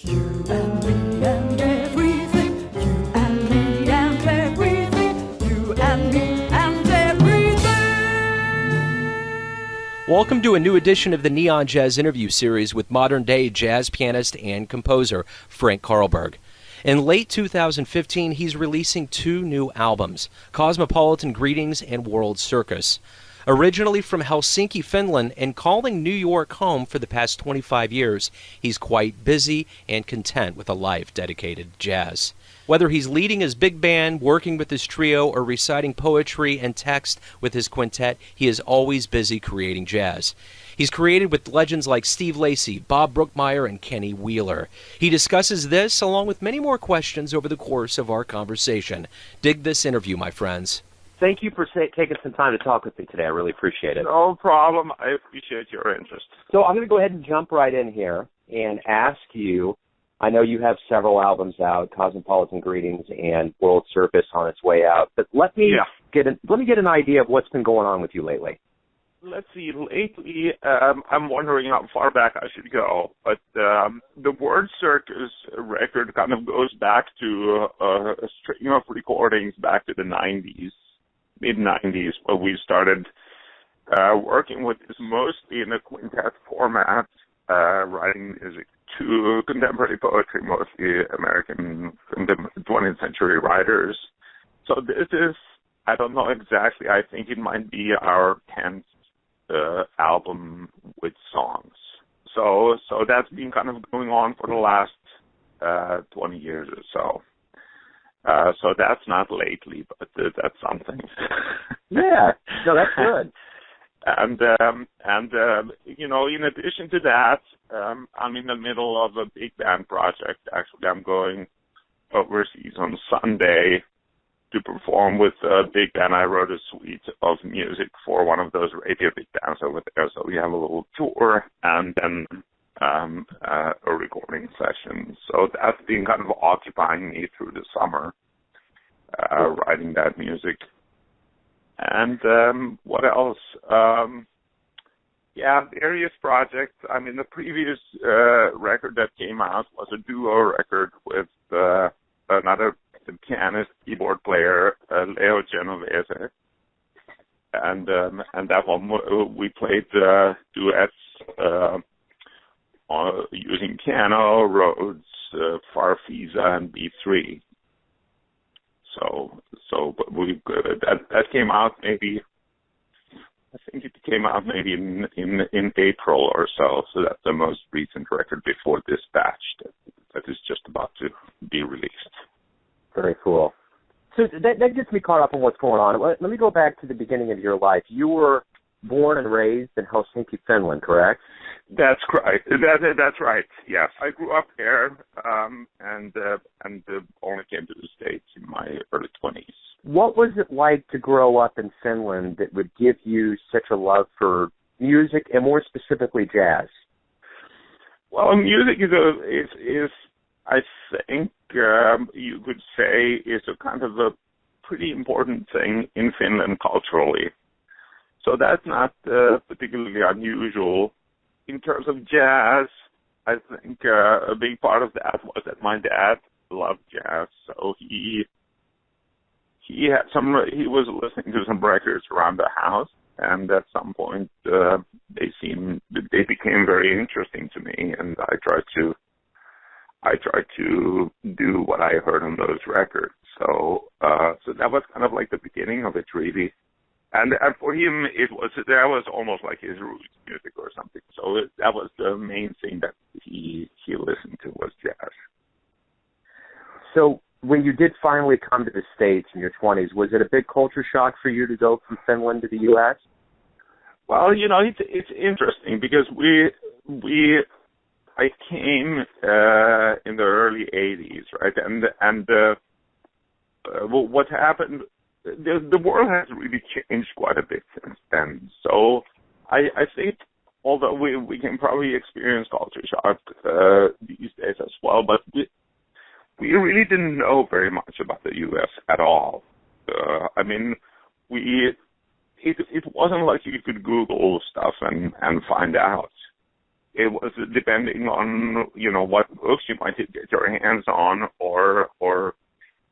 You and me and everything. You and me and everything. You and me and everything. Welcome to a new edition of the Neon Jazz interview series with modern-day jazz pianist and composer Frank Carlberg. In late 2015, he's releasing two new albums, Cosmopolitan Greetings and World Circus. Originally from Helsinki, Finland, and calling New York home for the past 25 years, he's quite busy and content with a life dedicated to jazz. Whether he's leading his big band, working with his trio, or reciting poetry and text with his quintet, he is always busy creating jazz. He's created with legends like Steve Lacy, Bob Brookmeyer, and Kenny Wheeler. He discusses this along with many more questions over the course of our conversation. Dig this interview, my friends. Thank you for taking some time to talk with me today. I really appreciate it. No problem. I appreciate your interest. So I'm going to go ahead and jump right in here and ask you, I know you have several albums out, Cosmopolitan Greetings and World Circus on its way out, but let me get an idea of what's been going on with you lately. Let's see. Lately, I'm wondering how far back I should go, but the World Circus record kind of goes back to a string of recordings back to the 90s. Mid-90s, where we started working with this mostly in a quintet format, writing music to contemporary poetry, mostly American 20th century writers. So this is, I don't know exactly, I think it might be our 10th album with songs. So that's been kind of going on for the last 20 years or so. So that's not lately, but that's something. Yeah, no, that's good. And you know, in addition to that, I'm in the middle of a big band project. Actually, I'm going overseas on Sunday to perform with a big band. I wrote a suite of music for one of those radio big bands over there. So we have a little tour and then a recording session. So that's been kind of occupying me through the summer, writing that music. And what else? Various projects. I mean, the previous record that came out was a duo record with another pianist, keyboard player, Leo Genovese. And that one we played duets using piano, Rhodes, Farfisa, and B3. But that came out maybe. I think it came out maybe in April or so. So that's the most recent record before this batch that is just about to be released. Very cool. So that gets me caught up on what's going on. Let me go back to the beginning of your life. You were born and raised in Helsinki, Finland, correct? That's right. That's right. Yes, I grew up there, and only came to the States in my early 20s. What was it like to grow up in Finland that would give you such a love for music and more specifically jazz? Well, music is I think you could say is a kind of a pretty important thing in Finland culturally. So that's not particularly unusual. In terms of jazz, I think a big part of that was that my dad loved jazz, so he was listening to some records around the house, and at some point they became very interesting to me, and I tried to do what I heard on those records. So that was kind of like the beginning of it, really. And for him, that was almost like his roots music or something. So that was the main thing that he listened to was jazz. So when you did finally come to the States in your 20s, was it a big culture shock for you to go from Finland to the U.S.? Well, you know, it's interesting because I came in the early 80s, right? And what happened? The world has really changed quite a bit since then. So I think, although we can probably experience culture shock these days as well, but we really didn't know very much about the U.S. at all. I mean, it wasn't like you could Google stuff and find out. it was depending on, what books you might get your hands on, or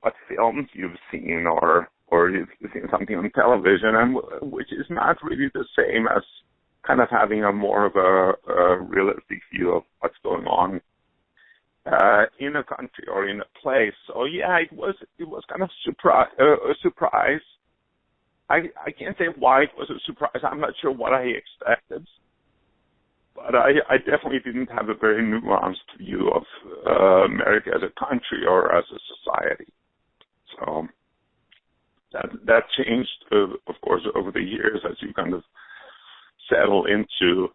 what films you've seen, or you've seen something on television, and which is not really the same as kind of having a more of a realistic view of what's going on in a country or in a place. So yeah, it was kind of a surprise. I can't say why it was a surprise. I'm not sure what I expected, but I definitely didn't have a very nuanced view of America as a country or as a society. So that changed, of course, over the years as you kind of settle into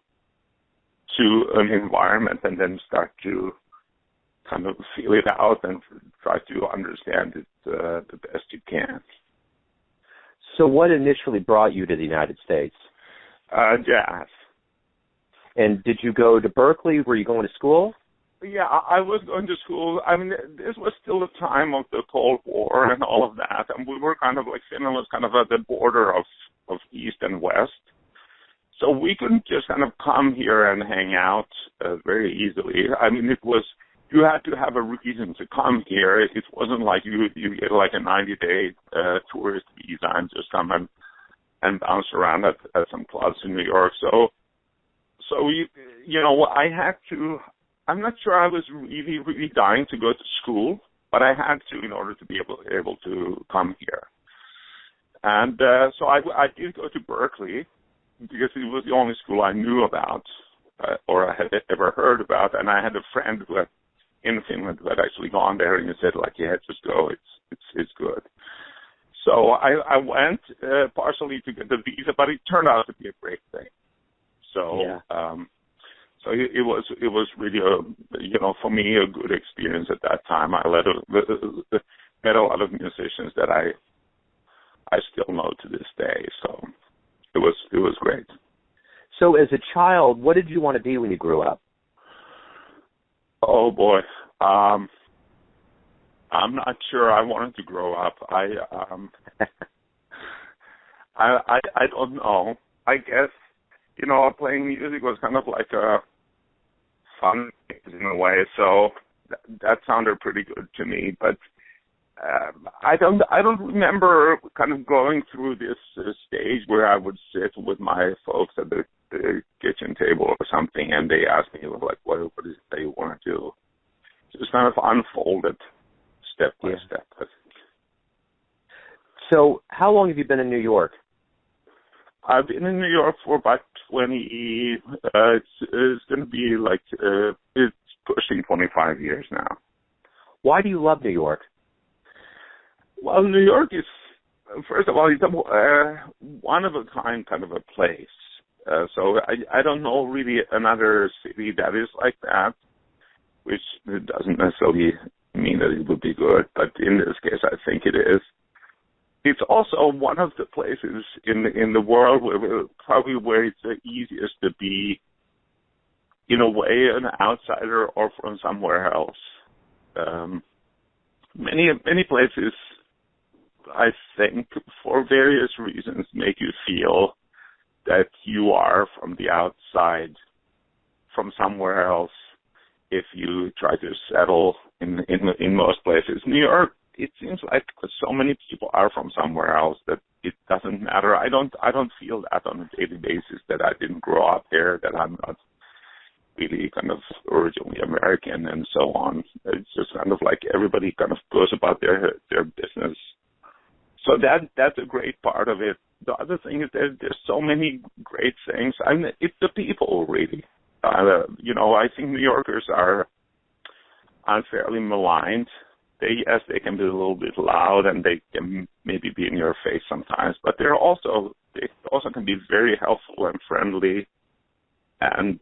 an environment and then start to kind of feel it out and try to understand it the best you can. So what initially brought you to the United States? Jazz. And did you go to Berkeley? Were you going to school? Yeah, I was going to school. I mean, this was still the time of the Cold War and all of that, and we were kind of like, Finland was kind of at the border of East and West. So we couldn't just kind of come here and hang out very easily. I mean, you had to have a reason to come here. It wasn't like you get like a 90-day tourist visa and just come and bounce around at some clubs in New York. So I had to. I'm not sure I was really, really dying to go to school, but I had to in order to be able to come here. And so I did go to Berkeley because it was the only school I knew about or I had ever heard about. And I had a friend in Finland who had actually gone there, and he said, like, yeah, just go. It's good. So I went partially to get the visa, but it turned out to be a great thing. So. Yeah. So it was really for me a good experience at that time. I met a lot of musicians that I still know to this day. So it was great. So as a child, what did you want to be when you grew up? Oh boy, I'm not sure I wanted to grow up. I don't know. I guess playing music was kind of like a fun in a way, so that sounded pretty good to me. But I don't remember kind of going through this stage where I would sit with my folks at the kitchen table or something, and they asked me like, what is it they want to do? Just kind of unfolded step by step, I think. So how long have you been in New York? I've been in New York for about 20, it's going to be like, it's pushing 25 years now. Why do you love New York? Well, New York is, first of all, it's a one-of-a-kind kind of a place. So I don't know really another city that is like that, which doesn't necessarily mean that it would be good, but in this case, I think it is. It's also one of the places in the world where it's the easiest to be, in a way, an outsider or from somewhere else. Many places, I think, for various reasons, make you feel that you are from the outside, from somewhere else, if you try to settle in most places. New York, it seems like so many people are from somewhere else that it doesn't matter. I don't feel that on a daily basis, that I didn't grow up there, that I'm not really kind of originally American and so on. It's just kind of like everybody kind of goes about their business. So that's a great part of it. The other thing is that there's so many great things. I mean, it's the people, really. I think New Yorkers are unfairly maligned. They can be a little bit loud, and they can maybe be in your face sometimes, but they also can be very helpful and friendly, and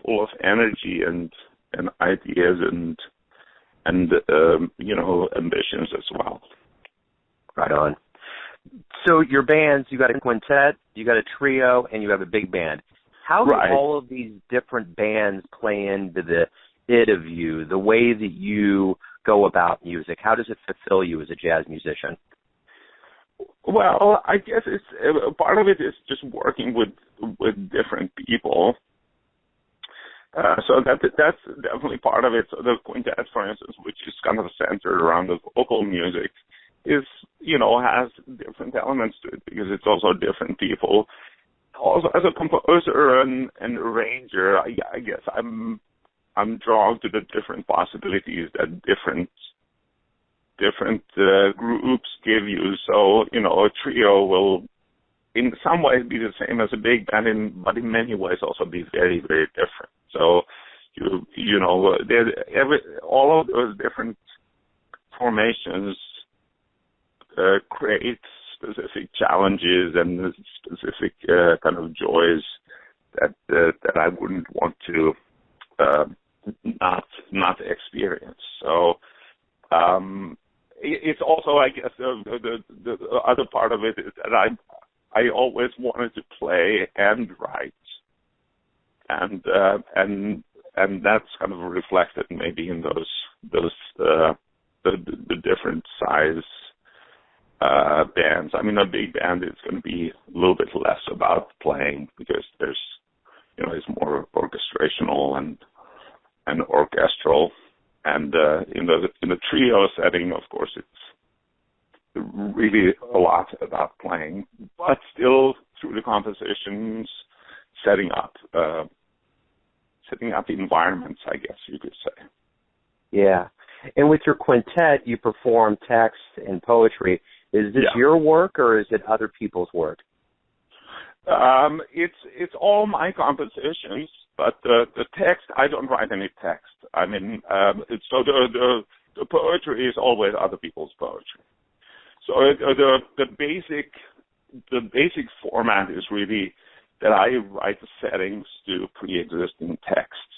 full of energy and ideas and ambitions as well. Right on. So your bands, you got a quintet, you got a trio, and you have a big band. How do all of these different bands play into the it of you, the way that you go about music? How does it fulfill you as a jazz musician? Well, I guess it's part of it is just working with different people. So that's definitely part of it. So the quintet, for instance, which is kind of centered around the vocal music, is, has different elements to it because it's also different people. Also, as a composer and arranger, I guess I'm drawn to the different possibilities that different groups give you. So, a trio will in some ways be the same as a big band, but in many ways also be very, very different. So, all of those different formations create specific challenges and specific kind of joys that I wouldn't want to not experience. So it's also, I guess, the other part of it is that I always wanted to play and write, and that's kind of reflected maybe in those the different size bands. I mean, a big band is going to be a little bit less about playing because there's, it's more orchestrational and orchestral. And in the trio setting, of course, it's really a lot about playing, but still through the compositions, setting up environments, I guess you could say. Yeah. And with your quintet, you perform text and poetry. Is this your work or is it other people's work? It's all my compositions, but the text, I don't write any text. I mean, so the poetry is always other people's poetry. So the basic format is really that I write the settings to pre-existing texts.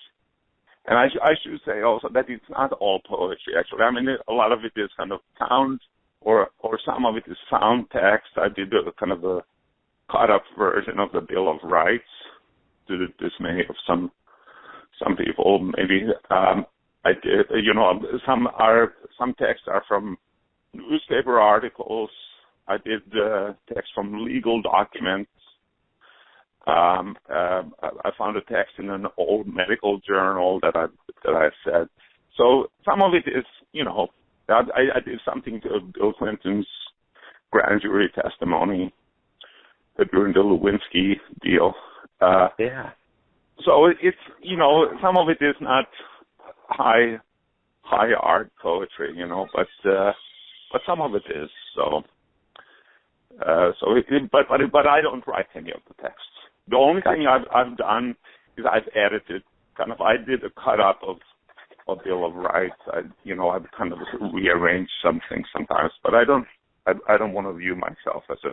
And I should say also that it's not all poetry, actually. I mean, a lot of it is kind of sound, or some of it is sound text. I did a kind of a cut-up version of the Bill of Rights, to the dismay of some people. Maybe I did. Some texts are from newspaper articles. I did text from legal documents. I found a text in an old medical journal that I said. So some of it is, I did something to Bill Clinton's grand jury testimony during the Lewinsky deal. So it's, some of it is not high art poetry, but some of it is. But I don't write any of the texts. The only thing I've done is I've edited. I did a cut up of Bill of Rights. I've kind of rearranged some things sometimes, but I don't want to view myself as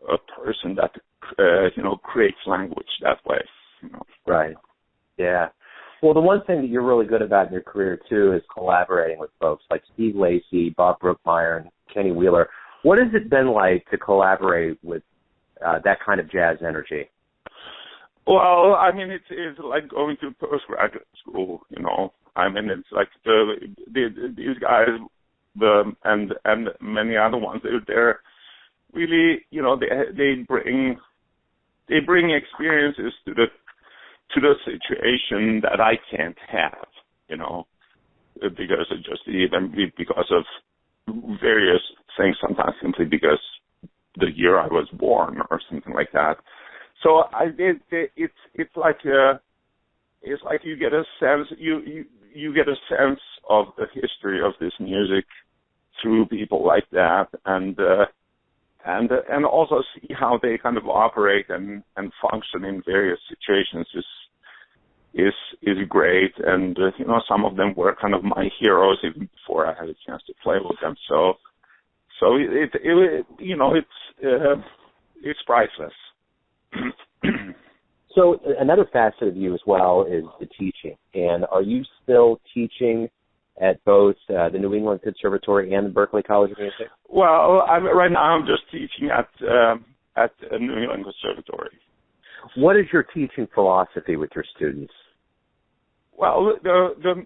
a person that creates language that way. Right. Yeah. Well, the one thing that you're really good about in your career too is collaborating with folks like Steve Lacy, Bob Brookmeyer, and Kenny Wheeler. What has it been like to collaborate with that kind of jazz energy? Well, I mean, it's like going to postgraduate school, I mean, it's like these guys, and many other ones, they're really, they bring experiences to the situation that I can't have, because of just even because of various things, sometimes simply because the year I was born or something like that. So it's like you get a sense you get a sense of the history of this music through people like that, and also see how they kind of operate and function in various situations is great. And some of them were kind of my heroes even before I had a chance to play with them. So it's priceless. So another facet of you as well is the teaching. And are you still teaching at both the New England Conservatory and the Berklee College of Music? Well, right now I'm just teaching at the New England Conservatory. What is your teaching philosophy with your students? Well, the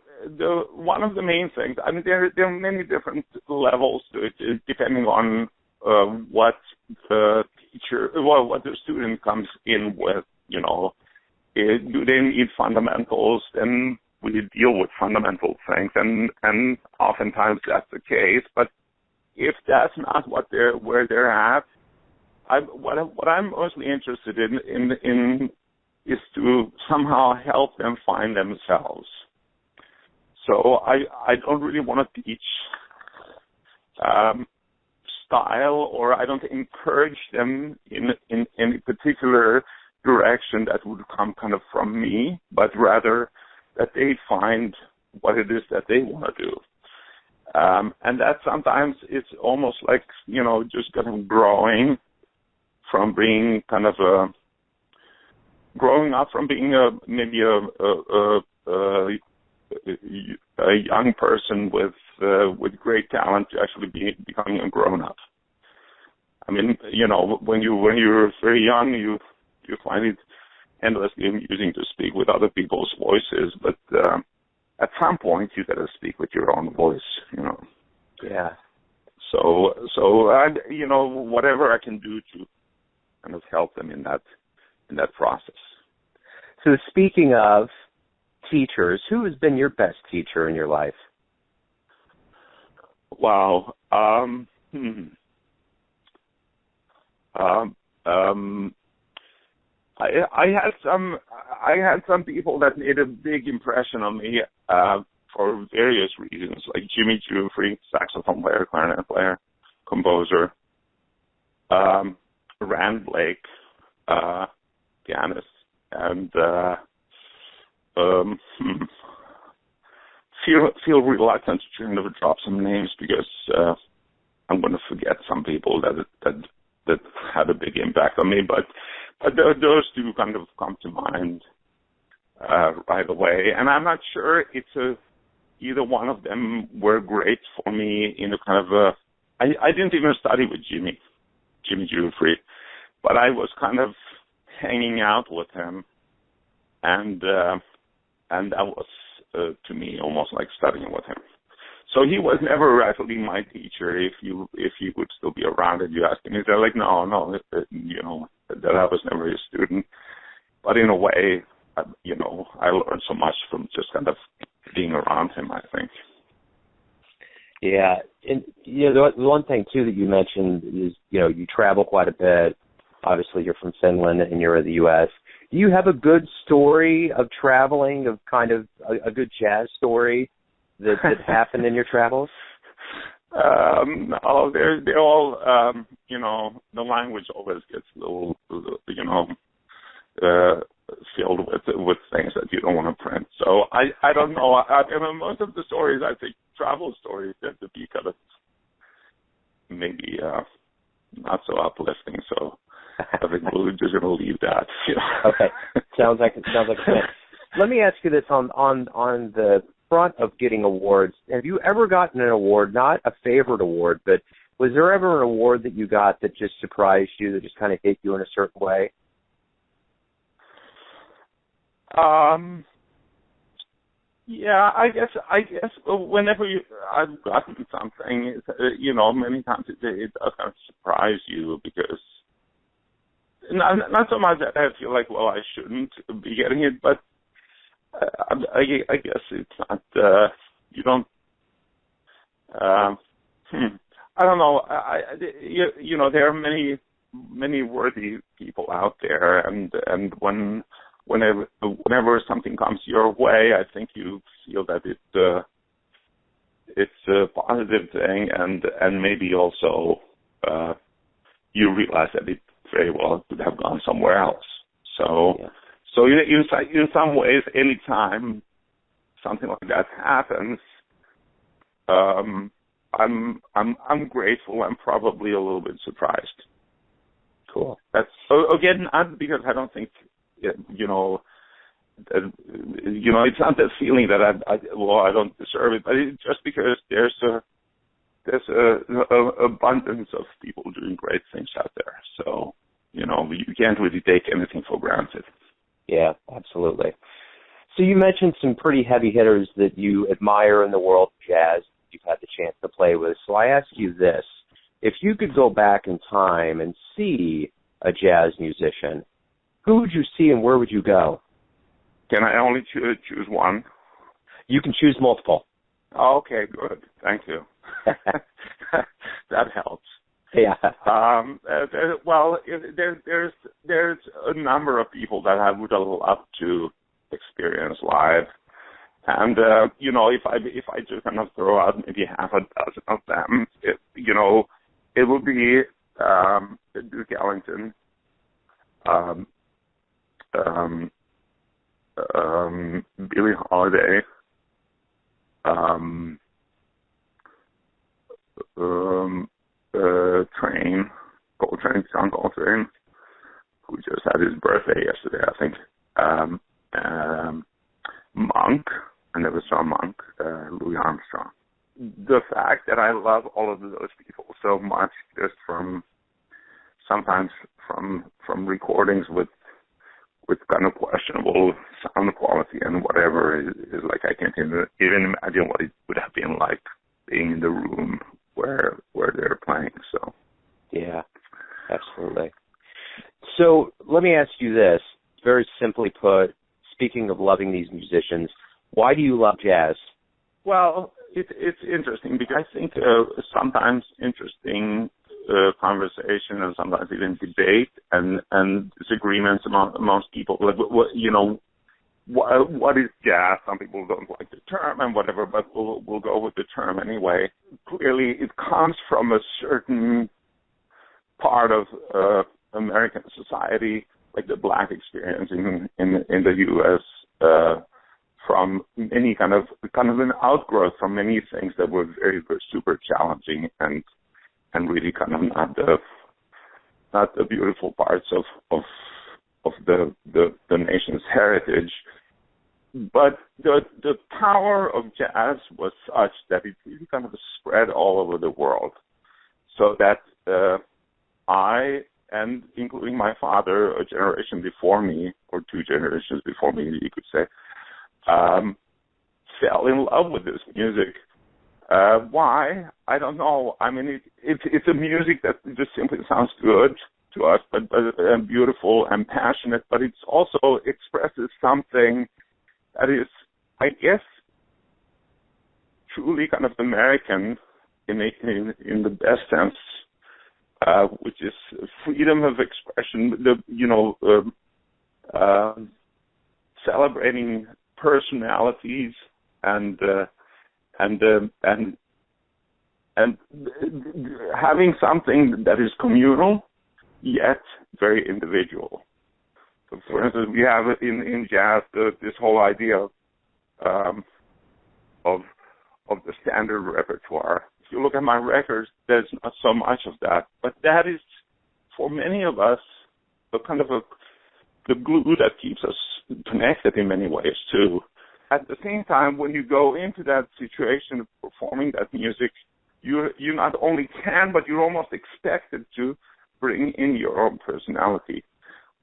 one of the main things, I mean, there are many different levels to it, depending on what the student comes in with, do they need fundamentals? Then we deal with fundamental things, and oftentimes that's the case. But if that's not where they're at, what I'm mostly interested in is to somehow help them find themselves. So I don't really want to teach style, or I don't encourage them in any particular direction that would come kind of from me, but rather that they find what it is that they want to do. And that sometimes it's almost like, just kind of growing up from being maybe a young person with great talent to actually becoming a grown-up. I mean, when you're very young, you find it endlessly amusing to speak with other people's voices, but at some point you got to speak with your own voice, Yeah. So whatever I can do to kind of help them in that process. So speaking of teachers, who has been your best teacher in your life? Wow. I had some people that made a big impression on me for various reasons, like Jimmy Jufrey, saxophone player, clarinet player, composer, Rand Blake, pianist, and feel reluctant to kind of drop some names because I'm going to forget some people that had a big impact on me, but those two kind of come to mind right away. And I'm not sure either one of them were great for me in a kind of I didn't even study with Jimmy Jufrey, but I was kind of hanging out with him, and that was to me almost like studying with him. So he was never actually my teacher. If he would still be around and you ask him, he's like, no, that I was never his student. But in a way, I learned so much from just kind of being around him, I think. Yeah, and the one thing too that you mentioned is you travel quite a bit. Obviously, you're from Finland and you're in the U.S. Do you have a good story of traveling, of kind of a good jazz story that happened in your travels? No, they're all, the language always gets a little, filled with things that you don't want to print. So I don't know. Most of the stories, I think, travel stories tend to be kind of maybe not so uplifting. So I think we're just going to leave that. Okay, sounds like a plan. Let me ask you this on the front of getting awards. Have you ever gotten an award, not a favorite award, but was there ever an award that you got that just surprised you, that just kind of hit you in a certain way? Yeah, I guess whenever I've gotten something, many times it does kind of surprise you, because not so much that I feel like, well, I shouldn't be getting it, but I guess it's not, you don't, I don't know, there are many worthy people out there, and whenever something comes your way, I think you feel that it's a positive thing, and maybe also you realize that it very well could have gone somewhere else. So, yeah. So in some ways, any time something like that happens, I'm grateful. I'm probably a little bit surprised. Cool. That's again not because I don't think it's not that feeling that I don't deserve it, but it's just because there's a abundance of people doing great things out there. So you can't really take anything for granted. Yeah, absolutely. So you mentioned some pretty heavy hitters that you admire in the world of jazz you've had the chance to play with. So I ask you this: if you could go back in time and see a jazz musician, who would you see and where would you go? Can I only choose one? You can choose multiple. Okay, good. Thank you. That helps. Yeah. There's a number of people that I would love to experience live, and if I just kind of throw out maybe half a dozen of them, it would be Duke Ellington, Billie Holiday, John Coltrane, who just had his birthday yesterday, I think. Monk, I never saw Monk, Louis Armstrong. The fact that I love all of those people so much, just sometimes from recordings with kind of questionable sound quality and whatever, is like I can't even imagine what it would have been like being in the room where they're playing. So yeah, absolutely. So let me ask you this, very simply put, speaking of loving these musicians, why do you love jazz? Well, it's interesting because I think sometimes interesting conversation and sometimes even debate and disagreements amongst people. Like, what is jazz? Some people don't like the term and whatever, but we'll go with the term anyway. Clearly, it comes from a certain part of American society, like the black experience in the U.S. From many kind of an outgrowth from many things that were very, very super challenging and really kind of not the beautiful parts of the nation's heritage. But the power of jazz was such that it really kind of spread all over the world, so that I, and including my father, a generation before me, or two generations before me, you could say, fell in love with this music. Why? I don't know. I mean, it's a music that just simply sounds good to us, but and beautiful and passionate. But it also expresses something that is, I guess, truly kind of American in the best sense, which is freedom of expression. Celebrating personalities and having something that is communal yet very individual. So, for instance, we have in jazz this whole idea of the standard repertoire. If you look at my records, there's not so much of that, but that is, for many of us, the glue that keeps us connected in many ways too. At the same time, when you go into that situation of performing that music, you not only can, but you're almost expected to bring in your own personality,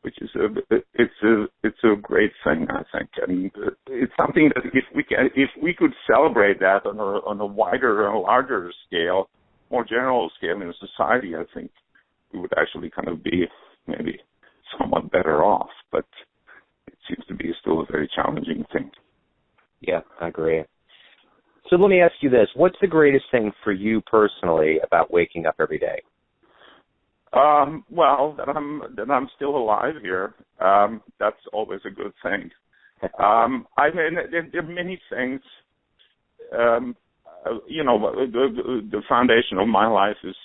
which is it's a great thing, I think, and it's something that if we could celebrate that on a wider and larger scale, more general scale in society, I think we would actually kind of be maybe somewhat better off, but it seems to be still a very challenging thing. Yeah, I agree. So let me ask you this. What's the greatest thing for you personally about waking up every day? Well, that I'm still alive here. That's always a good thing. I mean, there are many things. The foundation of my life is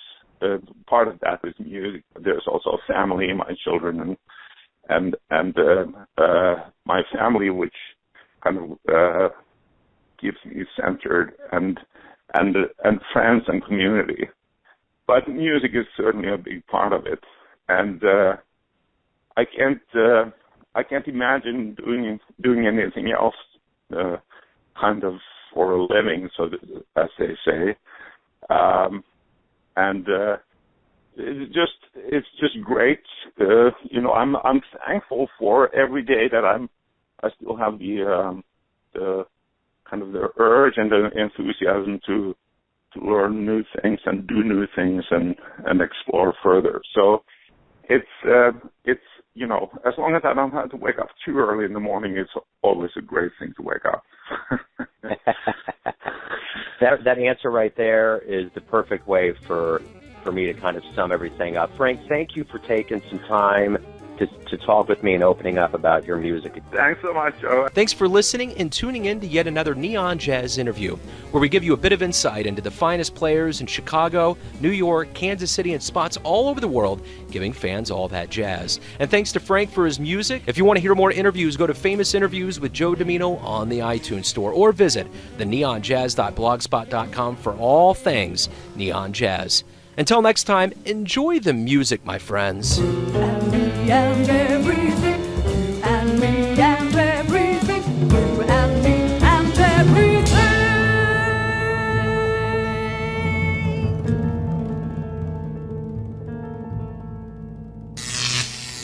part of that is music. There's also family, my children, and my family, which kind of keeps me centered, and friends and community. But music is certainly a big part of it, and I can't imagine doing anything else, kind of for a living, so that, as they say, and it's just great. I'm thankful for every day that I still have the kind of the urge and the enthusiasm to learn new things and do new things and explore further. So it's as long as I don't have to wake up too early in the morning, it's always a great thing to wake up. That answer right there is the perfect way for me to kind of sum everything up. Frank, thank you for taking some time to talk with me and opening up about your music. Thanks so much, Joe. Thanks for listening and tuning in to yet another Neon Jazz interview, where we give you a bit of insight into the finest players in Chicago, New York, Kansas City, and spots all over the world, giving fans all that jazz. And thanks to Frank for his music. If you want to hear more interviews, go to Famous Interviews with Joe Domino on the iTunes Store, or visit theneonjazz.blogspot.com for all things Neon Jazz. Until next time, enjoy the music, my friends. And everything, you and me and everything, you and me and everything.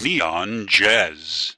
Neon Jazz.